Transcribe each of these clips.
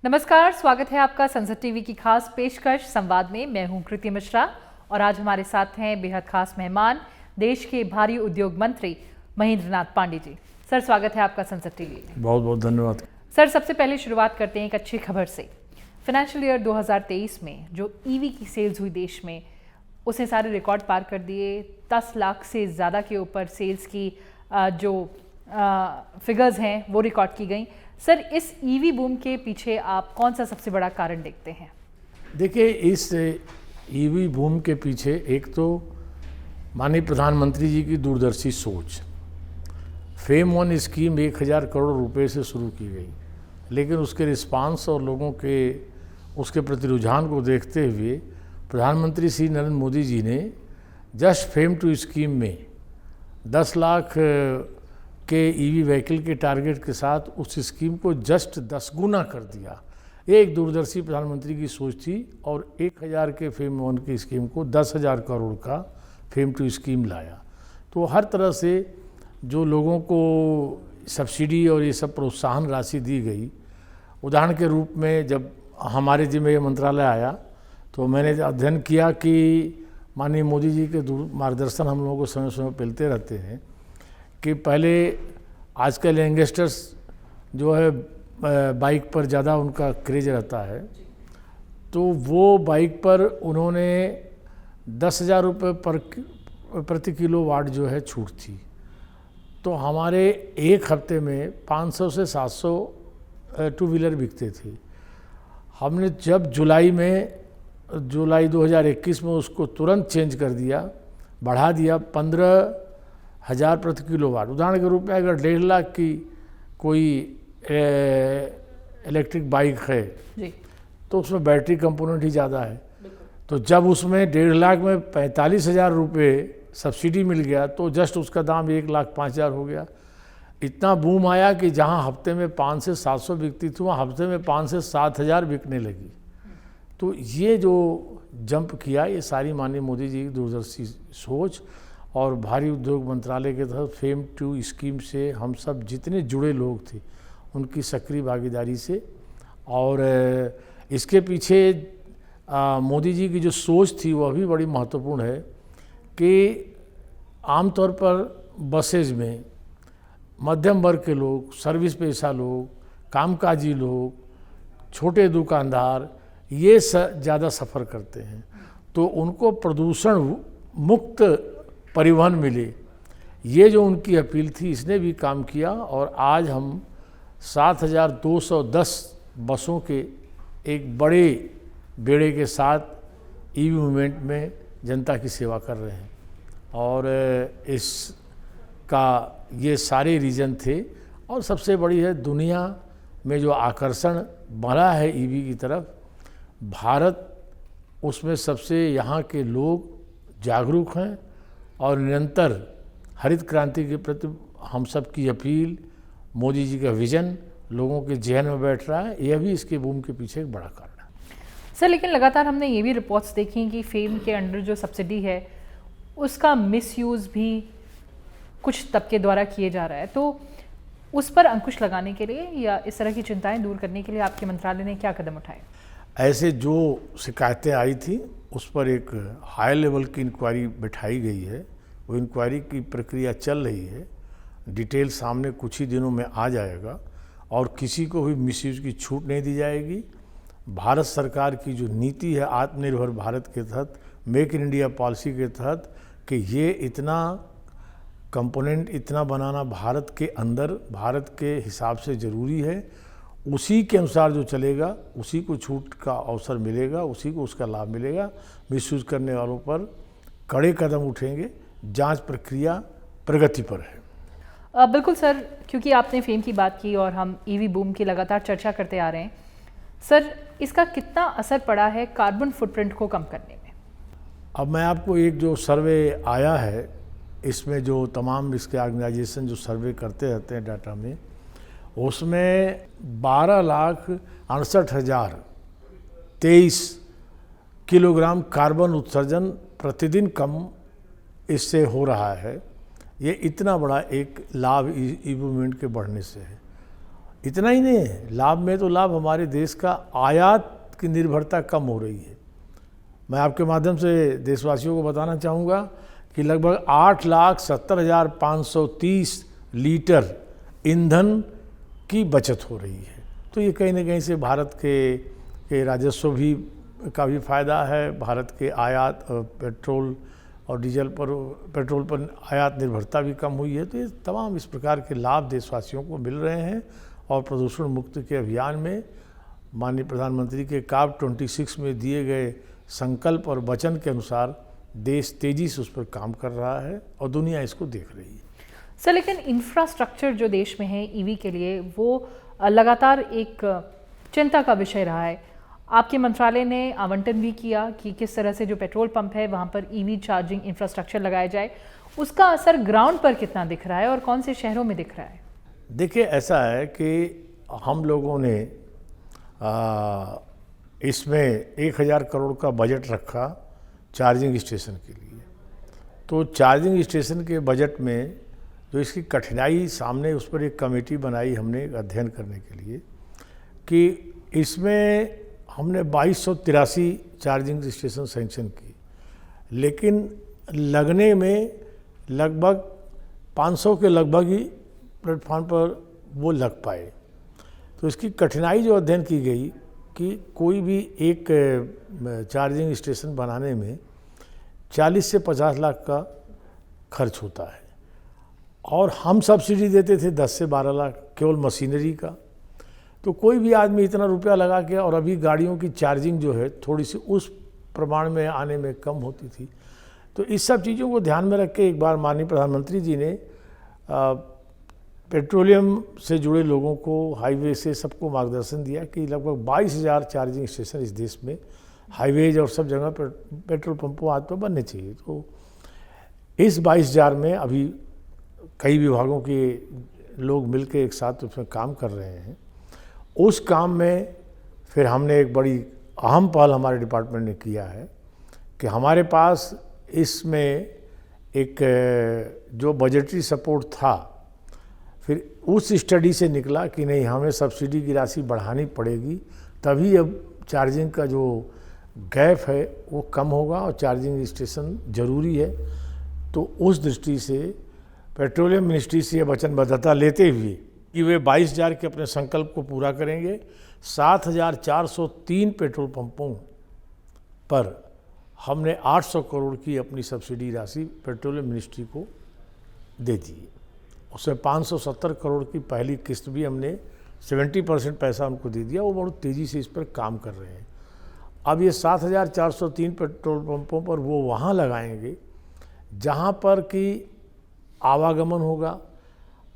नमस्कार, स्वागत है आपका संसद टीवी की खास पेशकश संवाद में। मैं हूं कृति मिश्रा और आज हमारे साथ हैं बेहद खास मेहमान, देश के भारी उद्योग मंत्री महेंद्र नाथ पांडे जी। सर, स्वागत है आपका संसद टीवी में। बहुत बहुत धन्यवाद। सर, सबसे पहले शुरुआत करते हैं एक अच्छी खबर से। फाइनेंशियल ईयर 2023 में जो ईवी की सेल्स हुई देश में, उसने सारे रिकॉर्ड पार कर दिए। 10 लाख से ज़्यादा के ऊपर सेल्स की जो फिगर्स हैं वो रिकॉर्ड की गई। सर, इस ईवी बूम के पीछे आप कौन सा सबसे बड़ा कारण देखते हैं? देखिए, इस ईवी बूम के पीछे एक तो माननीय प्रधानमंत्री जी की दूरदर्शी सोच। फेम 1 स्कीम 1000 करोड़ रुपए से शुरू की गई, लेकिन उसके रिस्पांस और लोगों के उसके प्रति रुझान को देखते हुए प्रधानमंत्री श्री नरेंद्र मोदी जी ने जस्ट फेम 2 स्कीम में 10 लाख के ईवी व्हीकल के टारगेट के साथ उस स्कीम को जस्ट 10 गुना कर दिया। ये एक दूरदर्शी प्रधानमंत्री की सोच थी और 1000 के फेम 1 की स्कीम को 10,000 करोड़ का फेम 2 स्कीम लाया। तो हर तरह से जो लोगों को सब्सिडी और ये सब प्रोत्साहन राशि दी गई, उदाहरण के रूप में जब हमारे जिम्मे ये मंत्रालय आया तो मैंने अध्ययन किया कि माननीय मोदी जी के मार्गदर्शन हम लोगों को समय समय मिलते रहते हैं कि पहले आजकल यंगस्टर्स जो है बाइक पर ज़्यादा उनका क्रेज रहता है, तो वो बाइक पर उन्होंने 10,000 रुपये प्रति किलोवाट जो है छूट थी। तो हमारे एक हफ्ते में 500 से 700 टू व्हीलर बिकते थे। हमने जब जुलाई 2021 में उसको तुरंत चेंज कर दिया, बढ़ा दिया 15,000 प्रति किलोवाट। उदाहरण के रूप में अगर 1.5 लाख की कोई इलेक्ट्रिक बाइक है जी, तो उसमें बैटरी कंपोनेंट ही ज़्यादा है। तो जब उसमें 1.5 लाख में 45,000 रुपये सब्सिडी मिल गया तो जस्ट उसका दाम 1,05,000 हो गया। इतना बूम आया कि जहां हफ्ते में 500 से 700 बिकती थी, वहाँ हफ्ते में 5,000 से 7,000 बिकने लगी। तो ये जो जंप किया, ये सारी माननीय मोदी जी की दूरदर्शी सोच और भारी उद्योग मंत्रालय के तहत फेम 2 स्कीम से हम सब जितने जुड़े लोग थे उनकी सक्रिय भागीदारी से। और इसके पीछे मोदी जी की जो सोच थी वह भी बड़ी महत्वपूर्ण है कि आमतौर पर बसेज में मध्यम वर्ग के लोग, सर्विस पेशा लोग, कामकाजी लोग, छोटे दुकानदार ये ज़्यादा सफ़र करते हैं, तो उनको प्रदूषण मुक्त परिवहन मिले, ये जो उनकी अपील थी, इसने भी काम किया। और आज हम 7,210 बसों के एक बड़े बेड़े के साथ ईवी मूवमेंट में जनता की सेवा कर रहे हैं। और इसका ये सारे रीजन थे। और सबसे बड़ी है, दुनिया में जो आकर्षण बढ़ा है ईवी की तरफ, भारत उसमें सबसे यहाँ के लोग जागरूक हैं और निरंतर हरित क्रांति के प्रति हम सब की अपील, मोदी जी का विजन लोगों के जहन में बैठ रहा है। यह भी इसके बूम के पीछे एक बड़ा कारण है। सर, लेकिन लगातार हमने ये भी रिपोर्ट्स देखी कि फेम के अंडर जो सब्सिडी है उसका मिसयूज़ भी कुछ तबके द्वारा किए जा रहा है, तो उस पर अंकुश लगाने के लिए या इस तरह की चिंताएं दूर करने के लिए आपके मंत्रालय ने क्या कदम उठाए? ऐसे जो शिकायतें आई थी उस पर एक हाई लेवल की इंक्वायरी बिठाई गई है। वो इंक्वायरी की प्रक्रिया चल रही है। डिटेल सामने कुछ ही दिनों में आ जाएगा और किसी को भी मिसयूज की छूट नहीं दी जाएगी। भारत सरकार की जो नीति है आत्मनिर्भर भारत के तहत, मेक इन इंडिया पॉलिसी के तहत, कि ये इतना कंपोनेंट इतना बनाना भारत के अंदर भारत के हिसाब से ज़रूरी है, उसी के अनुसार जो चलेगा उसी को छूट का अवसर मिलेगा, उसी को उसका लाभ मिलेगा। मिसयूज करने वालों पर कड़े कदम उठेंगे। जांच प्रक्रिया प्रगति पर है। बिल्कुल सर, क्योंकि आपने फेम की बात की और हम ईवी बूम की लगातार चर्चा करते आ रहे हैं, सर इसका कितना असर पड़ा है कार्बन फुटप्रिंट को कम करने में? अब मैं आपको एक जो सर्वे आया है, इसमें जो तमाम इसके ऑर्गेनाइजेशन जो सर्वे करते रहते हैं डाटा में, उसमें 12,68,023 किलोग्राम कार्बन उत्सर्जन प्रतिदिन कम इससे हो रहा है। ये इतना बड़ा एक लाभ ई मूवमेंट के बढ़ने से है। इतना ही नहीं है, लाभ में तो लाभ, हमारे देश का आयात की निर्भरता कम हो रही है। मैं आपके माध्यम से देशवासियों को बताना चाहूँगा कि लगभग 8,70,530 लीटर ईंधन की बचत हो रही है। तो ये कहीं ना कहीं से भारत के राजस्व भी का भी फ़ायदा है, भारत के आयात पेट्रोल और डीजल पर, पेट्रोल पर आयात निर्भरता भी कम हुई है। तो ये तमाम इस प्रकार के लाभ देशवासियों को मिल रहे हैं और प्रदूषण मुक्त के अभियान में माननीय प्रधानमंत्री के COP 26 में दिए गए संकल्प और वचन के अनुसार देश तेज़ी से उस पर काम कर रहा है और दुनिया इसको देख रही है। सर, लेकिन इंफ्रास्ट्रक्चर जो देश में है ईवी के लिए, वो लगातार एक चिंता का विषय रहा है। आपके मंत्रालय ने आवंटन भी किया कि किस तरह से जो पेट्रोल पंप है वहाँ पर ईवी चार्जिंग इंफ्रास्ट्रक्चर लगाया जाए। उसका असर ग्राउंड पर कितना दिख रहा है और कौन से शहरों में दिख रहा है? देखिए, ऐसा है कि हम लोगों ने इसमें 1,000 करोड़ का बजट रखा चार्जिंग स्टेशन के लिए। तो चार्जिंग स्टेशन के बजट में जो इसकी कठिनाई सामने, उस पर एक कमेटी बनाई हमने अध्ययन करने के लिए कि इसमें हमने 2283 चार्जिंग स्टेशन सैंक्शन की, लेकिन लगने में लगभग 500 के लगभग ही प्लेटफॉर्म पर वो लग पाए। तो इसकी कठिनाई जो अध्ययन की गई कि कोई भी एक चार्जिंग स्टेशन बनाने में 40 से 50 लाख का खर्च होता है और हम सब्सिडी देते थे 10 से 12 लाख केवल मशीनरी का। तो कोई भी आदमी इतना रुपया लगा के, और अभी गाड़ियों की चार्जिंग जो है थोड़ी सी उस प्रमाण में आने में कम होती थी। तो इस सब चीज़ों को ध्यान में रख के एक बार माननीय प्रधानमंत्री जी ने पेट्रोलियम से जुड़े लोगों को, हाईवे से सबको मार्गदर्शन दिया कि लगभग 22,000 चार्जिंग स्टेशन इस देश में हाईवेज और सब जगह पर पेट्रोल पंपों आदि पर बनने चाहिए। तो इस 22,000 में अभी कई विभागों के लोग मिलकर एक साथ उसमें काम कर रहे हैं। उस काम में फिर हमने एक बड़ी अहम पहल हमारे डिपार्टमेंट ने किया है कि हमारे पास इसमें एक जो बजटरी सपोर्ट था, फिर उस स्टडी से निकला कि नहीं, हमें सब्सिडी की राशि बढ़ानी पड़ेगी, तभी अब चार्जिंग का जो गैप है वो कम होगा और चार्जिंग स्टेशन ज़रूरी है। तो उस दृष्टि से पेट्रोलियम मिनिस्ट्री से ये वचनबद्धता लेते हुए कि वे 22,000 के अपने संकल्प को पूरा करेंगे, 7,403 पेट्रोल पंपों पर हमने 800 करोड़ की अपनी सब्सिडी राशि पेट्रोलियम मिनिस्ट्री को दे दी। उसमें 570 करोड़ की पहली किस्त भी हमने 70% पैसा उनको दे दिया। वो बहुत तेज़ी से इस पर काम कर रहे हैं। अब ये 7,403 पेट्रोल पंपों पर वो वहाँ लगाएंगे जहाँ पर कि आवागमन होगा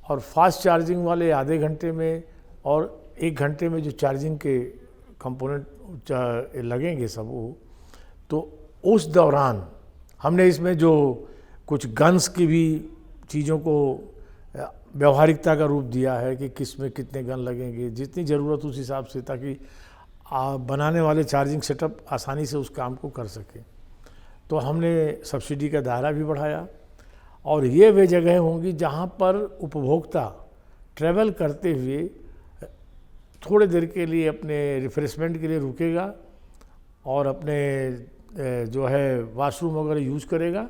और फास्ट चार्जिंग वाले आधे घंटे में और 1 घंटे में जो चार्जिंग के कंपोनेंट लगेंगे सब वो, तो उस दौरान हमने इसमें जो कुछ गन्स की भी चीज़ों को व्यवहारिकता का रूप दिया है कि किस में कितने गन लगेंगे, जितनी ज़रूरत उस हिसाब से, ताकि बनाने वाले चार्जिंग सेटअप आसानी से उस काम को कर सकें। तो हमने सब्सिडी का दायरा भी बढ़ाया और ये वे जगह होंगी जहाँ पर उपभोक्ता ट्रैवल करते हुए थोड़े देर के लिए अपने रिफ्रेशमेंट के लिए रुकेगा और अपने जो है वाशरूम वगैरह यूज़ करेगा,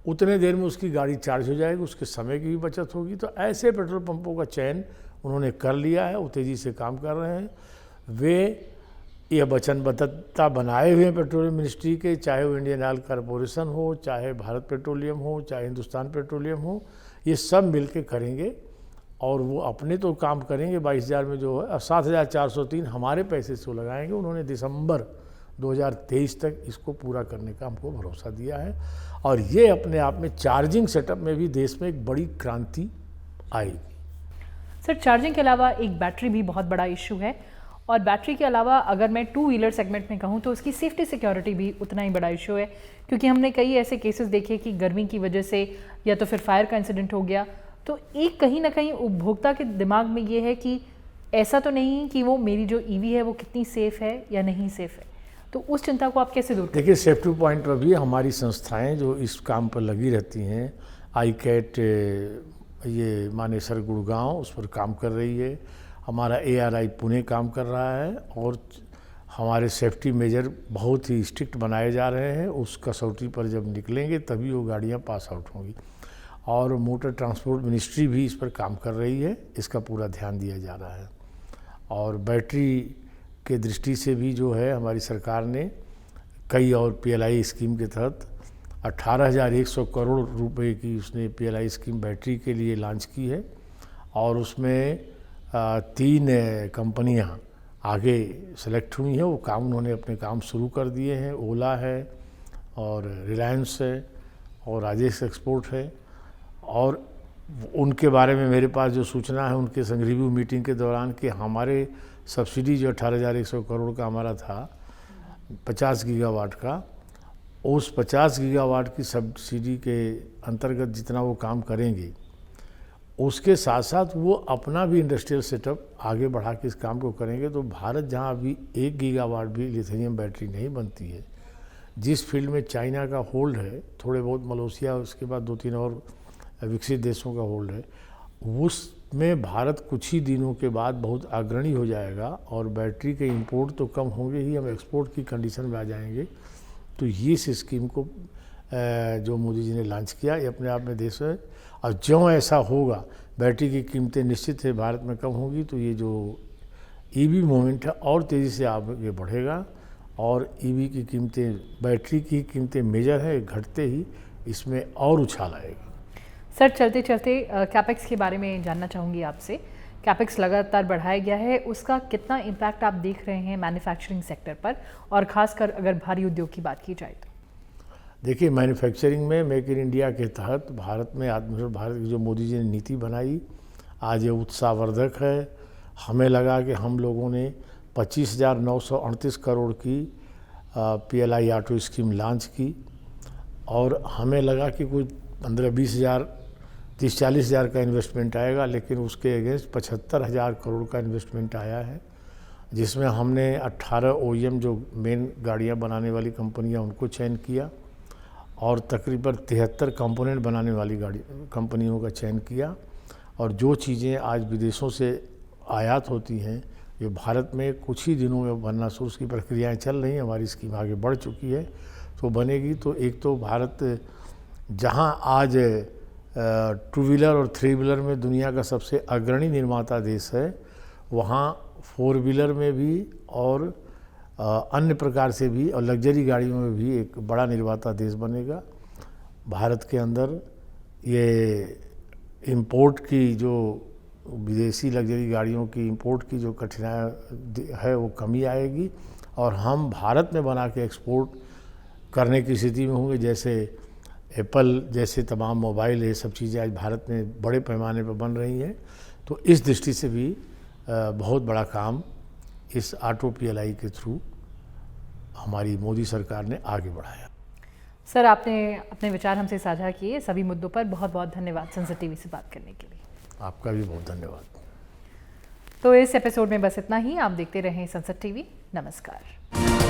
उतने देर में उसकी गाड़ी चार्ज हो जाएगी, उसके समय की भी बचत होगी। तो ऐसे पेट्रोल पंपों का चयन उन्होंने कर लिया है, वो तेज़ी से काम कर रहे हैं। वे यह वचनबद्धता बनाए हुए हैं पेट्रोलियम मिनिस्ट्री के, चाहे वो इंडियन ऑयल कॉरपोरेशन हो, चाहे भारत पेट्रोलियम हो, चाहे हिंदुस्तान पेट्रोलियम हो, ये सब मिल के करेंगे और वो अपने तो काम करेंगे 22,000 में जो है, 7,403 हमारे पैसे से लगाएंगे। उन्होंने दिसंबर 2023 तक इसको पूरा करने का हमको भरोसा दिया है और ये अपने आप में चार्जिंग सेटअप में भी देश में एक बड़ी क्रांति आएगी। सर, चार्जिंग के अलावा एक बैटरी भी बहुत बड़ा इशू है और बैटरी के अलावा अगर मैं 2 व्हीलर सेगमेंट में कहूँ तो उसकी सेफ्टी सिक्योरिटी भी उतना ही बड़ा इशू है, क्योंकि हमने कई ऐसे केसेस देखे कि गर्मी की वजह से या तो फिर फायर का इंसिडेंट हो गया। तो एक कहीं ना कहीं उपभोक्ता के दिमाग में ये है कि ऐसा तो नहीं कि वो मेरी जो ईवी है वो कितनी सेफ़ है या नहीं सेफ़ है, तो उस चिंता को आप कैसे दूर करें? देखिए, सेफ्टी पॉइंट पर भी हमारी संस्थाएं जो इस काम पर लगी रहती हैं, ICAT ये मानेसर गुड़गांव उस पर काम कर रही है, हमारा ARI पुणे काम कर रहा है और हमारे सेफ्टी मेजर बहुत ही स्ट्रिक्ट बनाए जा रहे हैं। उस कसौटी पर जब निकलेंगे तभी वो गाड़ियाँ पास आउट होंगी। और मोटर ट्रांसपोर्ट मिनिस्ट्री भी इस पर काम कर रही है, इसका पूरा ध्यान दिया जा रहा है। और बैटरी के दृष्टि से भी जो है हमारी सरकार ने कई और PLI स्कीम के तहत 18,100 करोड़ रुपए की उसने PLI स्कीम बैटरी के लिए लॉन्च की है। और उसमें 3 कंपनियां आगे सेलेक्ट हुई हैं, वो काम उन्होंने अपने काम शुरू कर दिए हैं। ओला है और रिलायंस है और राजेश एक्सपोर्ट है। और उनके बारे में मेरे पास जो सूचना है उनके संग रिव्यू मीटिंग के दौरान कि हमारे सब्सिडी जो 18,100 करोड़ का हमारा था 50 गीगावाट का, उस 50 गीगावाट की सब्सिडी के अंतर्गत जितना वो काम करेंगे उसके साथ साथ वो अपना भी इंडस्ट्रियल सेटअप आगे बढ़ा के इस काम को करेंगे। तो भारत जहां अभी 1 गीगावाट भी लिथियम बैटरी नहीं बनती है, जिस फील्ड में चाइना का होल्ड है, थोड़े बहुत मलेशिया, उसके बाद 2-3 और विकसित देशों का होल्ड है, उसमें भारत कुछ ही दिनों के बाद बहुत अग्रणी हो जाएगा और बैटरी के इंपोर्ट तो कम होंगे ही, हम एक्सपोर्ट की कंडीशन में आ जाएंगे। तो ये इस स्कीम को जो मोदी जी ने लॉन्च किया ये अपने आप में देश है। और ज्यों ऐसा होगा, बैटरी की कीमतें निश्चित है भारत में कम होगी, तो ये जो EV मूवमेंट है और तेज़ी से आगे बढ़ेगा। और EV की कीमतें, बैटरी की कीमतें मेजर है, घटते ही इसमें और उछाल आएगा। सर, चलते चलते कैपेक्स के बारे में जानना चाहूँगी आपसे। कैपेक्स लगातार बढ़ाया गया है, उसका कितना इम्पैक्ट आप देख रहे हैं मैन्युफैक्चरिंग सेक्टर पर, और ख़ासकर अगर भारी उद्योग की बात की जाए तो? देखिए, मैन्युफैक्चरिंग में मेक इन इंडिया के तहत भारत में आत्मनिर्भर भारत की जो मोदी जी ने नीति बनाई, आज ये उत्साहवर्धक है। हमें लगा कि हम लोगों ने 25,938 करोड़ की PLI ऑटो स्कीम लॉन्च की और हमें लगा कि कुछ 15-20,000 30-40,000 का इन्वेस्टमेंट आएगा, लेकिन उसके अगेंस्ट 75,000 करोड़ का इन्वेस्टमेंट आया है, जिसमें हमने 18 OEM जो मेन गाड़ियां बनाने वाली कंपनियां उनको चयन किया और तकरीबन 73 कंपोनेंट बनाने वाली कंपनियों का चयन किया। और जो चीज़ें आज विदेशों से आयात होती हैं ये भारत में कुछ ही दिनों में बनना शुरू, उसकी प्रक्रियाएँ चल रही हैं, हमारी स्कीम आगे बढ़ चुकी है, तो बनेगी। तो एक तो भारत जहां आज 2 व्हीलर और 3 व्हीलर में दुनिया का सबसे अग्रणी निर्माता देश है, वहाँ 4 व्हीलर में भी और अन्य प्रकार से भी और लग्जरी गाड़ियों में भी एक बड़ा निर्माता देश बनेगा। भारत के अंदर ये इंपोर्ट की जो विदेशी लग्जरी गाड़ियों की इंपोर्ट की जो कठिनाई है वो कमी आएगी और हम भारत में बना के एक्सपोर्ट करने की स्थिति में होंगे। जैसे एप्पल जैसे तमाम मोबाइल, ये सब चीज़ें आज भारत में बड़े पैमाने पर बन रही हैं। तो इस दृष्टि से भी बहुत बड़ा काम इस ऑटो PLI के थ्रू हमारी मोदी सरकार ने आगे बढ़ाया। सर, आपने अपने विचार हमसे साझा किए। सभी मुद्दों पर बहुत बहुत धन्यवाद संसद टीवी से बात करने के लिए। आपका भी बहुत धन्यवाद। तो इस एपिसोड में बस इतना ही। आप देखते रहें संसद टीवी। नमस्कार।